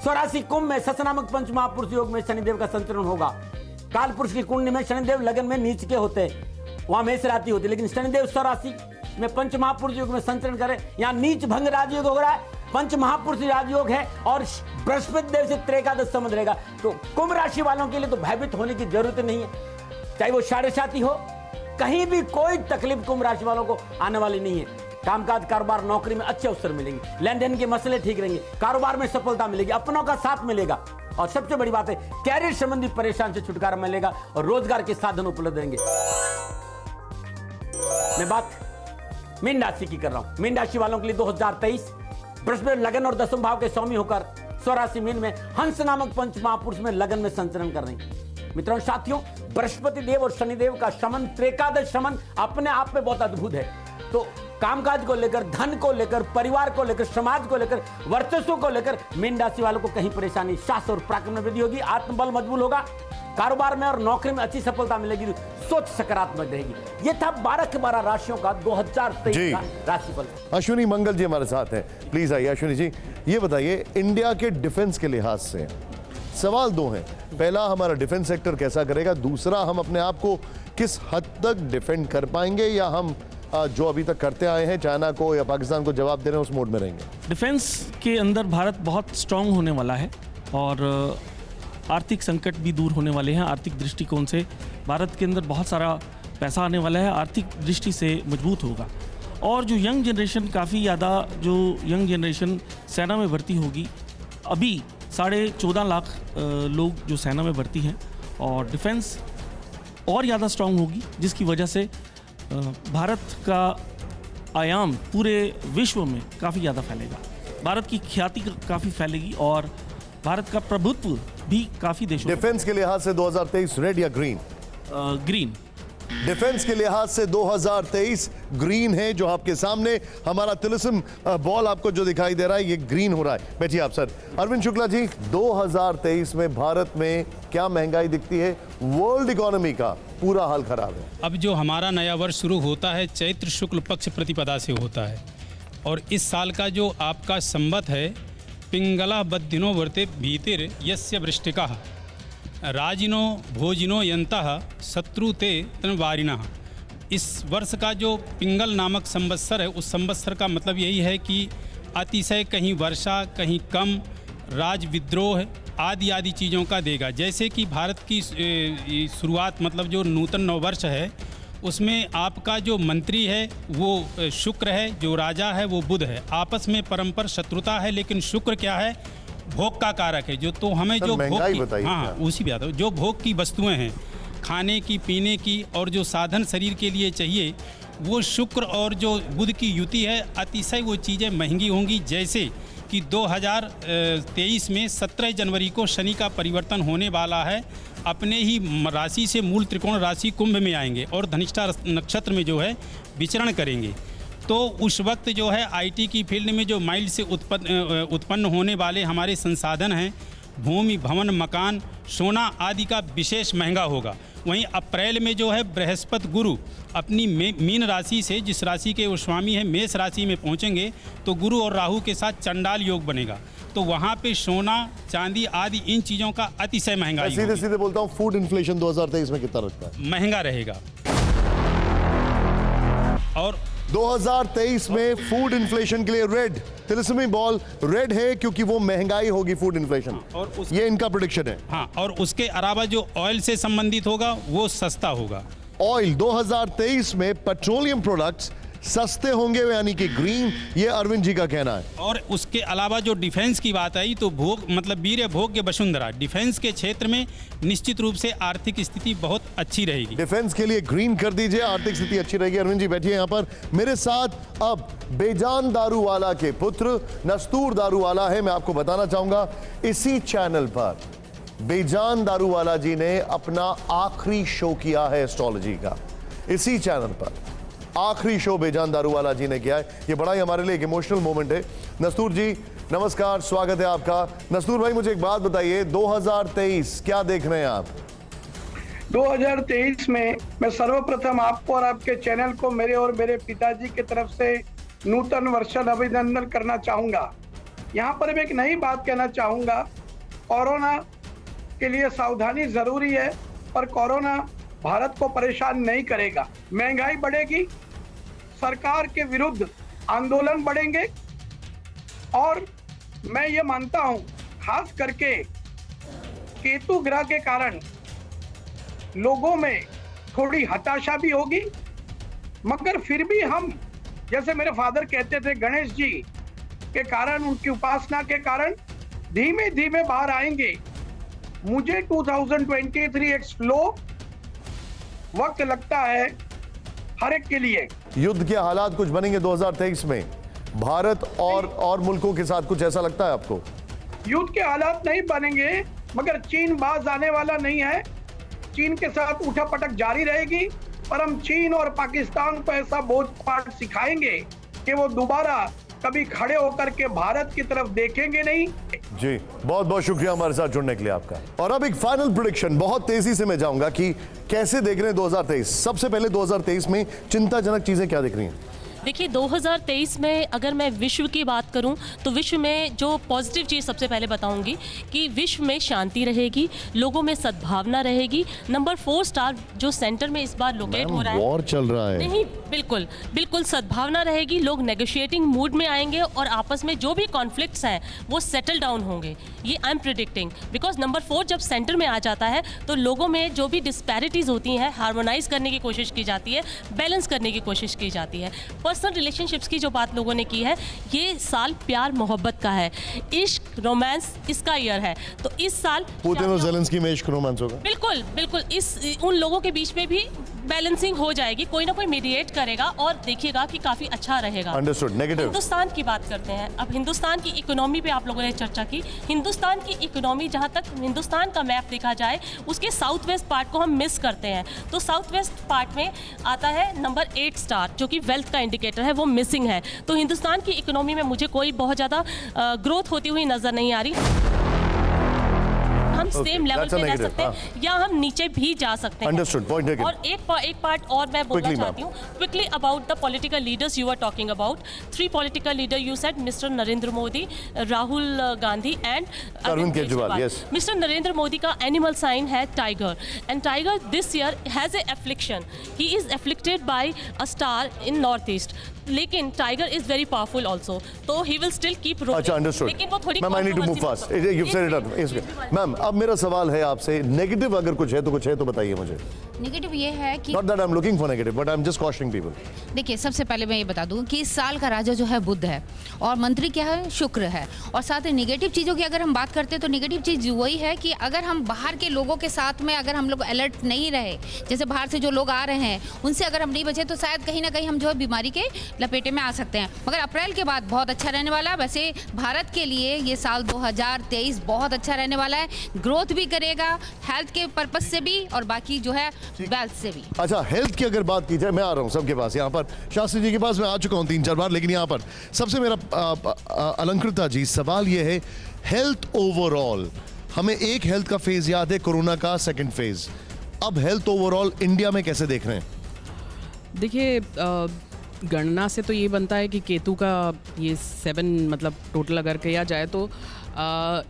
स्वराशि कुंभ में शश नामक पंच महापुरुष योग में शनिदेव का संचरण होगा। काल पुरुष की कुंडली में शनिदेव लगन में नीच के होते हैं, वहां मेष राशि होती है, लेकिन शनिदेव स्वराशि में पंच महापुरुष योग में संचरण करें। यहाँ नीच भंग राजयोग हो रहा है, पंच महापुरुष राजयोग है और बृहस्पति देव से त्रिएकादश संबंध रहेगा। तो कुंभ राशि वालों के लिए तो भयभीत होने की जरूरत नहीं है। चाहे वो साढ़े साथी हो, कहीं भी कोई तकलीफ कुंभ राशि वालों को आने वाली नहीं है। कामकाज, कारोबार, नौकरी में अच्छे अवसर मिलेंगे। लेन देन के मसले ठीक रहेंगे। कारोबार में सफलता मिलेगी। अपनों का साथ मिलेगा और सबसे बड़ी बात है कैरियर संबंधी परेशान से छुटकारा मिलेगा और रोजगार के साधन उपलब्ध रहेंगे। मैं बात मीन राशि की कर रहा हूं। मीन राशि वालों के लिए 2023 बृहस्पति लगन और दसम भाव के स्वामी होकर स्वराशि मीन में हंस नामक पंच महापुरुष में लगन में संचरण कर रहे हैं। मित्रों, साथियों, बृहस्पति देव और शनिदेव का संबंध, त्रिएकादश संबंध अपने आप में बहुत अद्भुत है। तो कामकाज को लेकर, धन को लेकर, परिवार को लेकर, समाज को लेकर, वर्चस्व को लेकर मीन राशि वालों को कहीं परेशानी, साहस और पराक्रम में वृद्धि होगी। आत्मबल मजबूत होगा। कारोबार में और नौकरी में अच्छी सफलता मिलेगी। सोच सकारात्मक रहेगी। ये था 12 के 12 राशियों का 2023 का राशिफल। अश्विनी मंगल जी हमारे साथ हैं। प्लीज आइए अश्विनी जी, ये बताइए इंडिया के डिफेंस के लिहाज से सवाल 2 हैं। पहला, हमारा डिफेंस सेक्टर कैसा करेगा? दूसरा, हम अपने आप को किस हद तक डिफेंड कर पाएंगे या हम जो अभी तक करते आए हैं चाइना को या पाकिस्तान को जवाब दे रहे हैं उस मोड में रहेंगे? डिफेंस के अंदर भारत बहुत स्ट्रांग होने वाला है और आर्थिक संकट भी दूर होने वाले हैं। आर्थिक दृष्टिकोण से भारत के अंदर बहुत सारा पैसा आने वाला है। आर्थिक दृष्टि से मजबूत होगा और जो यंग जनरेशन, काफ़ी ज़्यादा जो यंग जनरेशन सेना में भर्ती होगी। अभी 14.5 लाख लोग जो सेना में भर्ती हैं और डिफेंस और ज़्यादा स्ट्रांग होगी, जिसकी वजह से भारत का आयाम पूरे विश्व में काफ़ी ज़्यादा फैलेगा। भारत की ख्याति काफ़ी फैलेगी और भारत का प्रभुत्व भी काफ़ी देशों। डिफेंस के लिहाज से 2023 रेड या ग्रीन? ग्रीन। डिफेंस के लिहाज से 2023 ग्रीन है। जो आपके सामने हमारा तिलिस्म बॉल आपको जो दिखाई दे रहा है ये ग्रीन हो रहा है। बैठिए आप सर। अरविंद शुक्ला जी, 2023 में भारत में क्या महंगाई दिखती है? वर्ल्ड इकोनॉमी का पूरा हाल खराब है। अब जो हमारा नया वर्ष शुरू होता है चैत्र शुक्ल पक्ष प्रतिपदा से होता है और इस साल का जो आपका संवत है पिंगला बद्धिनो वर्ते भीतिर यस्य वृष्टिका राजिनो भोजिनो यंतः शत्रुते तनवारिणः। इस वर्ष का जो पिंगल नामक संवत्सर है उस संवत्सर का मतलब यही है कि अतिशय कहीं वर्षा, कहीं कम, राज विद्रोह आदि आदि चीज़ों का देगा। जैसे कि भारत की शुरुआत मतलब जो नूतन नववर्ष है उसमें आपका जो मंत्री है वो शुक्र है, जो राजा है वो बुध है। आपस में परस्पर शत्रुता है, लेकिन शुक्र क्या है? भोग का कारक है। जो तो हमें जो भोग की, हाँ उसी बात है, जो भोग की वस्तुएं हैं खाने की, पीने की और जो साधन शरीर के लिए चाहिए वो शुक्र और जो बुध की युति है अतिशय वो चीज़ें महंगी होंगी। जैसे कि 2023 में 17 जनवरी को शनि का परिवर्तन होने वाला है। अपने ही राशि से मूल त्रिकोण राशि कुंभ में आएंगे और धनिष्ठा नक्षत्र में जो है विचरण करेंगे। तो उस वक्त जो है आईटी की फील्ड में जो माइल्ड से उत्पन्न होने वाले हमारे संसाधन हैं भूमि, भवन, मकान, सोना आदि का विशेष महंगा होगा। वहीं अप्रैल में जो है बृहस्पति गुरु अपनी मीन राशि से, जिस राशि के वो स्वामी है, मेष राशि में पहुंचेंगे तो गुरु और राहु के साथ चंडाल योग बनेगा। तो वहाँ पे सोना, चांदी आदि इन चीज़ों का अतिशय महंगाई सीधे सीधे बोलता हूँ, फूड इन्फ्लेशन 2023 में कितना रखता है? महंगा रहेगा। और 2023 में फूड इन्फ्लेशन के लिए रेड, तिलिस्मी बॉल रेड है क्योंकि वो महंगाई होगी, फूड इन्फ्लेशन, और ये इनका प्रेडिक्शन है। हाँ, और उसके अलावा जो ऑयल से संबंधित होगा वो सस्ता होगा। ऑयल 2023 में पेट्रोलियम प्रोडक्ट्स सस्ते होंगे, यानी कि ग्रीन, ये अरविंद जी का कहना है। और उसके अलावा जो डिफेंस की बात आई तो भोग मतलब वीर्य भोग्य वसुंधरा, डिफेंस के क्षेत्र में निश्चित रूप से आर्थिक स्थिति बहुत अच्छी रहेगी। डिफेंस के लिए ग्रीन कर दीजिए, आर्थिक स्थिति अच्छी रहेगी। अरविंद जी बैठिए यहाँ पर मेरे साथ। अब बेजान दारूवाला के पुत्र नस्तूर दारूवाला है। मैं आपको बताना चाहूंगा, इसी चैनल पर बेजान दारूवाला जी ने अपना आखिरी शो किया है एस्ट्रोलॉजी का। इसी चैनल पर आखिरी शो बेजान दारूवाला जी ने किया है। ये बड़ा ही हमारे लिए एक इमोशनल मोमेंट है। नस्तूर जी नमस्कार, स्वागत है आपका। नस्तूर भाई मुझे एक बात बताइए, 2023 क्या देख रहे हैं आप? 2023 में मैं सर्वप्रथम आपको और आपके चैनल को मेरे और मेरे पिताजी की तरफ से नूतन वर्ष अभिनंदन करना चाहूंगा। यहाँ पर मैं एक नई बात कहना चाहूंगा, कोरोना के लिए सावधानी जरूरी है, पर कोरोना भारत को परेशान नहीं करेगा। महंगाई बढ़ेगी, सरकार के विरुद्ध आंदोलन बढ़ेंगे, और मैं ये मानता हूं खास करके केतु ग्रह के कारण लोगों में थोड़ी हताशा भी होगी, मगर फिर भी हम, जैसे मेरे फादर कहते थे, गणेश जी के कारण, उनकी उपासना के कारण धीमे धीमे बाहर आएंगे। मुझे 2023 एक स्लो वक्त लगता है हर एक के लिए। युद्ध के हालात कुछ बनेंगे 2023 में भारत और मुल्कों के साथ, कुछ ऐसा लगता है आपको? युद्ध के हालात नहीं बनेंगे, मगर चीन बाज आने वाला नहीं है। चीन के साथ उठापटक जारी रहेगी, पर हम चीन और पाकिस्तान को ऐसा बोझ पाठ सिखाएंगे कि वो दोबारा कभी खड़े होकर के भारत की तरफ देखेंगे नहीं। जी बहुत बहुत शुक्रिया हमारे साथ जुड़ने के लिए आपका। और अब एक फाइनल प्रेडिक्शन, बहुत तेजी से मैं जाऊंगा कि कैसे देख रहे हैं 2023। सबसे पहले 2023 में चिंताजनक चीजें क्या दिख रही हैं? देखिए 2023 में अगर मैं विश्व की बात करूं तो विश्व में जो पॉजिटिव चीज़ सबसे पहले बताऊंगी कि विश्व में शांति रहेगी, लोगों में सद्भावना रहेगी। नंबर 4 स्टार जो सेंटर में इस बार लोकेट हो रहा है, वॉर चल रहा है, नहीं बिल्कुल बिल्कुल सद्भावना रहेगी। लोग नेगोशिएटिंग मूड में आएंगे और आपस में जो भी कॉन्फ्लिक्ट्स हैं वो सेटल डाउन होंगे। ये I am predicting, because number 4 जब सेंटर में आ जाता है तो लोगों में जो भी डिस्पैरिटीज़ होती हैं हार्मोनाइज करने की कोशिश की जाती है, बैलेंस करने की कोशिश की जाती है। पर्सनल रिलेशनशिप्स की जो बात लोगों ने की है, ये साल प्यार मोहब्बत का है, इश्क रोमांस इसका ईयर है। तो इस साल पुतिन और ज़ेलेंस्की में इश्क रोमांस होगा। बिल्कुल बिल्कुल, इस उन लोगों के बीच में भी बैलेंसिंग हो जाएगी, कोई ना कोई मीडिएट करेगा और देखिएगा कि काफी अच्छा रहेगा। अंडरस्टूड। नेगेटिव हिंदुस्तान की बात करते हैं। अब हिंदुस्तान की इकोनॉमी पे आप लोगों ने चर्चा की। हिंदुस्तान की इकोनॉमी, जहां तक हिंदुस्तान का मैप देखा जाए, उसके साउथ वेस्ट पार्ट को हम मिस करते हैं। तो साउथ वेस्ट पार्ट में आता है नंबर 8 स्टार, जो कि वेल्थ का इंडिकेटर है, वो मिसिंग है। तो हिंदुस्तान की इकोनॉमी में मुझे कोई बहुत ज़्यादा ग्रोथ होती हुई नजर नहीं आ रही। हम सेम लेवल पे रह सकते हैं या हम नीचे भी जा सकते हैं। Understood, point taken. और एक पार्ट और मैं बोलना चाहती हूँ quickly about the political leaders you are talking about. 3 political leader you said, mister Narendra Modi, Rahul Gandhi and Arvind Kejriwal. Yes, mister Narendra Modi का एनिमल साइन है tiger, and tiger this year has a affliction. He is afflicted by a star in north east, लेकिन tiger is very powerful also, तो he will still keep rolling. अच्छा, understood. लेकिन वो थोड़ी ma'am I need to move fast, you said it up. Ma'am अब मेरा सवाल है आपसे, नेगेटिव अगर कुछ है तो बताइए मुझे। नेगेटिव ये है कि not that I am looking for negative, but I am just कॉशनिंग people. देखिए सबसे पहले मैं ये बता दूं कि इस साल का राजा जो है बुध है और मंत्री क्या है, शुक्र है। और साथ ही नेगेटिव चीज़ों की अगर हम बात करते हैं तो नेगेटिव चीज़ वही है कि अगर हम बाहर के लोगों के साथ में अगर हम लोग अलर्ट नहीं रहे, जैसे बाहर से जो लोग आ रहे हैं उनसे अगर हम नहीं बचे तो शायद कहीं ना कहीं हम जो है बीमारी के लपेटे में आ सकते हैं। मगर अप्रैल के बाद बहुत अच्छा रहने वाला है। वैसे भारत के लिए ये साल 2023 बहुत अच्छा रहने वाला है, ग्रोथ भी करेगा, हेल्थ के पर्पज से भी और बाकी जो है वेल्थ से भी। अच्छा, हेल्थ की अगर बात की जाए, मैं आ रहा हूँ सबके पास, यहाँ पर शास्त्री जी के पास मैं आ चुका हूँ 3-4 बार, लेकिन यहाँ पर सबसे मेरा अलंकृता जी सवाल ये है, हेल्थ ओवरऑल हमें एक हेल्थ का फेज याद है, कोरोना का सेकंड फेज। अब हेल्थ ओवरऑल इंडिया में कैसे देख रहे हैं? देखिए, गणना से तो ये बनता है कि केतु का ये 7 मतलब टोटल अगर किया जाए तो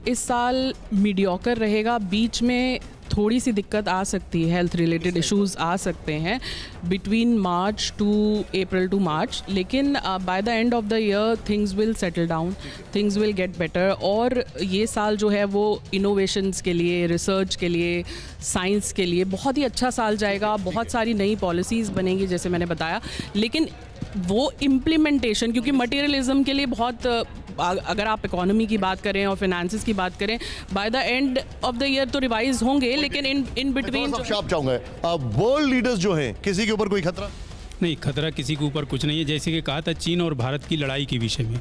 इस साल मीडियोकर रहेगा। बीच में थोड़ी सी दिक्कत आ सकती है, हेल्थ रिलेटेड इश्यूज आ सकते हैं between March to April to March, लेकिन by the end of the year things will settle down, things will get better. और ये साल जो है वो इनोवेशंस के लिए, रिसर्च के लिए, साइंस के लिए बहुत ही अच्छा साल जाएगा। बहुत सारी नई पॉलिसीज़ बनेंगी जैसे मैंने बताया, लेकिन वो इम्प्लीमेंटेशन, क्योंकि मटेरियलिज्म के लिए बहुत, अगर आप इकोनॉमी की बात करें और फाइनेंसिस की बात करें, bye the end of the year तो रिवाइज होंगे, लेकिन इन बिटवीन आप चाहूंगा वर्ल्ड लीडर्स जो हैं, किसी के ऊपर कोई खतरा नहीं? खतरा किसी के ऊपर कुछ नहीं है। जैसे कि कहा था चीन और भारत की लड़ाई के विषय में,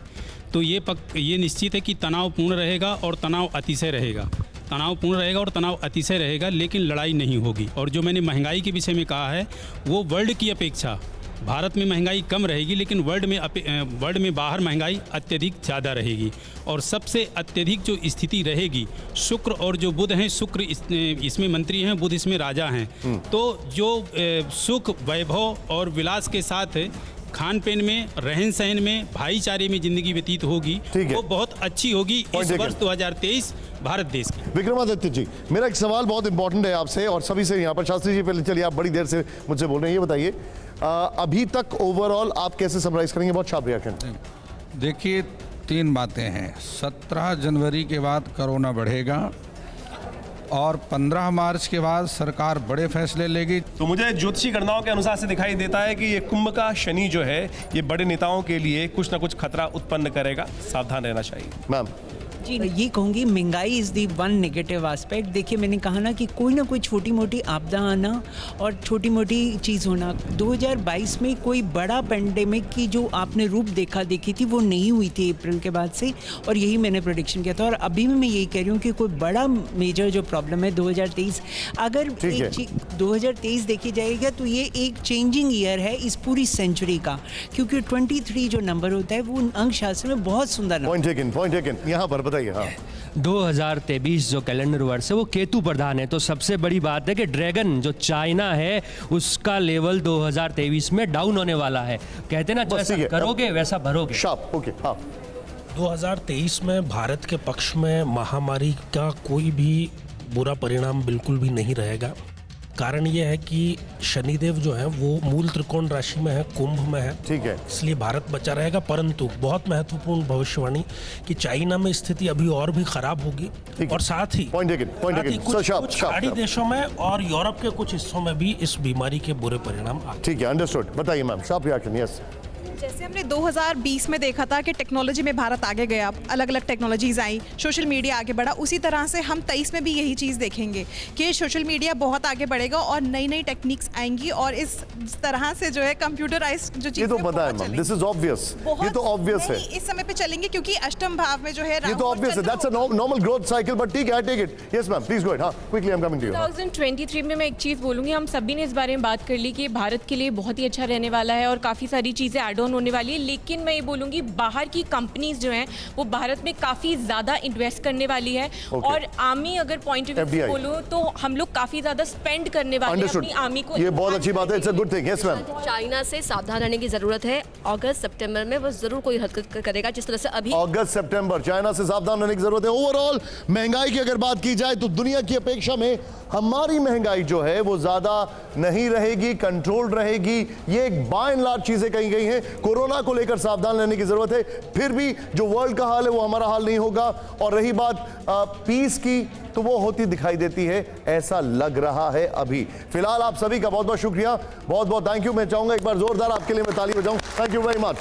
तो ये निश्चित है कि तनावपूर्ण रहेगा और तनाव अतिशय रहेगा, तनावपूर्ण रहेगा और तनाव अतिशय रहेगा, लेकिन लड़ाई नहीं होगी। और जो मैंने महंगाई के विषय में कहा है, वो वर्ल्ड की अपेक्षा भारत में महंगाई कम रहेगी, लेकिन वर्ल्ड में बाहर महंगाई अत्यधिक ज़्यादा रहेगी। और सबसे अत्यधिक जो स्थिति रहेगी, शुक्र और जो बुध हैं, शुक्र इसमें मंत्री हैं, बुध इसमें राजा हैं, तो जो सुख, वैभव और विलास के साथ खान पीन में, रहन सहन में, भाईचारे में जिंदगी व्यतीत होगी, वो बहुत अच्छी होगी इस वर्ष 2023 भारत देश की। विक्रमादित्य जी, मेरा एक सवाल बहुत इंपॉर्टेंट है आपसे और सभी से यहाँ पर। शास्त्री जी, पहले चलिए, आप बड़ी देर से मुझसे बोल रहे हैं, ये बताइए अभी तक ओवरऑल आप कैसे समराइज करेंगे? बहुत शार्प रिएक्शन। देखिए, 3 बातें हैं। 17 जनवरी के बाद कोरोना बढ़ेगा और 15 मार्च के बाद सरकार बड़े फैसले लेगी। तो मुझे ज्योतिषी गणनाओं के अनुसार से दिखाई देता है कि ये कुंभ का शनि जो है, ये बड़े नेताओं के लिए कुछ ना कुछ खतरा उत्पन्न करेगा, सावधान रहना चाहिए। मैम जी, ये कहूँगी महंगाई is the one negative aspect. देखिए, मैंने कहा ना कि कोई ना कोई छोटी मोटी आपदा आना और छोटी मोटी चीज़ होना। 2022 में कोई बड़ा पेंडेमिक की जो आपने रूप देखी थी, वो नहीं हुई थी अप्रैल के बाद से, और यही मैंने प्रेडिक्शन किया था। और अभी भी मैं यही कह रही हूँ कि कोई बड़ा मेजर जो प्रॉब्लम है 2023, अगर 2023 देखी जाएगा तो ये एक चेंजिंग ईयर है इस पूरी सेंचुरी का, क्योंकि 23 जो नंबर होता है वो अंक शास्त्र में बहुत सुंदर पॉइंट टेकन। यहाँ पर बताइए। हाँ, 2023 जो कैलेंडर वर्ष है वो केतु प्रधान है, तो सबसे बड़ी बात है कि ड्रैगन जो चाइना है उसका लेवल 2023 में डाउन होने वाला है। कहते ना, जैसा करोगे वैसा भरोगे। Sharp, okay. हाँ, 2023 में भारत के पक्ष में महामारी का कोई भी बुरा परिणाम बिल्कुल भी नहीं रहेगा। कारण यह है कि शनिदेव जो है वो मूल त्रिकोण राशि में है, कुंभ में है, ठीक है, इसलिए भारत बचा रहेगा। परंतु बहुत महत्वपूर्ण भविष्यवाणी कि चाइना में स्थिति अभी और भी खराब होगी, और साथ ही कुछ पहाड़ी देशों में और यूरोप के कुछ हिस्सों में भी इस बीमारी के बुरे परिणाम आए। ठीक है, अंडरस्टूड। बताइए मैम, शार्प रिएक्शन। यस, जैसे हमने 2020 में देखा था कि टेक्नोलॉजी में भारत आगे गया, अलग अलग टेक्नोलॉजीज आई, सोशल मीडिया आगे बढ़ा, उसी तरह से हम 23 में भी यही चीज़ देखेंगे कि सोशल मीडिया बहुत आगे बढ़ेगा और नई नई टेक्निक्स आएंगी, और इस तरह से जो है कंप्यूटराइज जो चीज़, ये तो पता है मैम, दिस इज ऑब्वियस, ये तो ऑब्वियस है इस समय पे चलेंगे, क्योंकि अष्टम भाव में जो है ये तो ऑब्वियस है, that's a normal growth cycle, but ठीक है, take it. Yes ma'am, please go ahead. हां, quickly I am coming to you. 2023 में मैं एक चीज़ बोलूँगी, हम सभी ने इस बारे में बात कर ली कि भारत के लिए बहुत ही अच्छा रहने वाला है और काफ़ी सारी चीज़ें ऐड ऑन होने वाली है, लेकिन मैं ये बोलूँगी बाहर की कंपनीज जो हैं वो भारत में काफ़ी ज़्यादा इन्वेस्ट करने वाली है, और आर्मी अगर पॉइंट ऑफ व्यू से बोलूँ तो हम लोग काफ़ी ज़्यादा स्पेंड करने वाले हैं अपनी आर्मी को। ये बहुत अच्छी बात है, it's a good thing. Yes ma'am, China से सावधान रहने की जरूरत है। अगस्त सितंबर में वो जरूर कोई हरकत करेगा, जिस तरह से अभी अगस्त सितंबर चाइना से सावधान रहने की जरूरत है। ओवरऑल महंगाई की अगर बात की जाए तो दुनिया की अपेक्षा में हमारी महंगाई जो है वो ज्यादा नहीं रहेगी, कंट्रोल रहेगी। ये एक बाय एंड लार्ज चीजें कही गई हैं। कोरोना को लेकर सावधान रहने की जरूरत है, फिर भी जो वर्ल्ड का हाल है वो हमारा हाल नहीं होगा। और रही बात पीस की, तो वो होती दिखाई देती है, ऐसा लग रहा है अभी। फिलहाल आप सभी का बहुत बहुत शुक्रिया, बहुत बहुत थैंक यू। मैं चाहूंगा एक बार जोरदार आपके लिए मैं ताली बजाऊं। Thank you very much.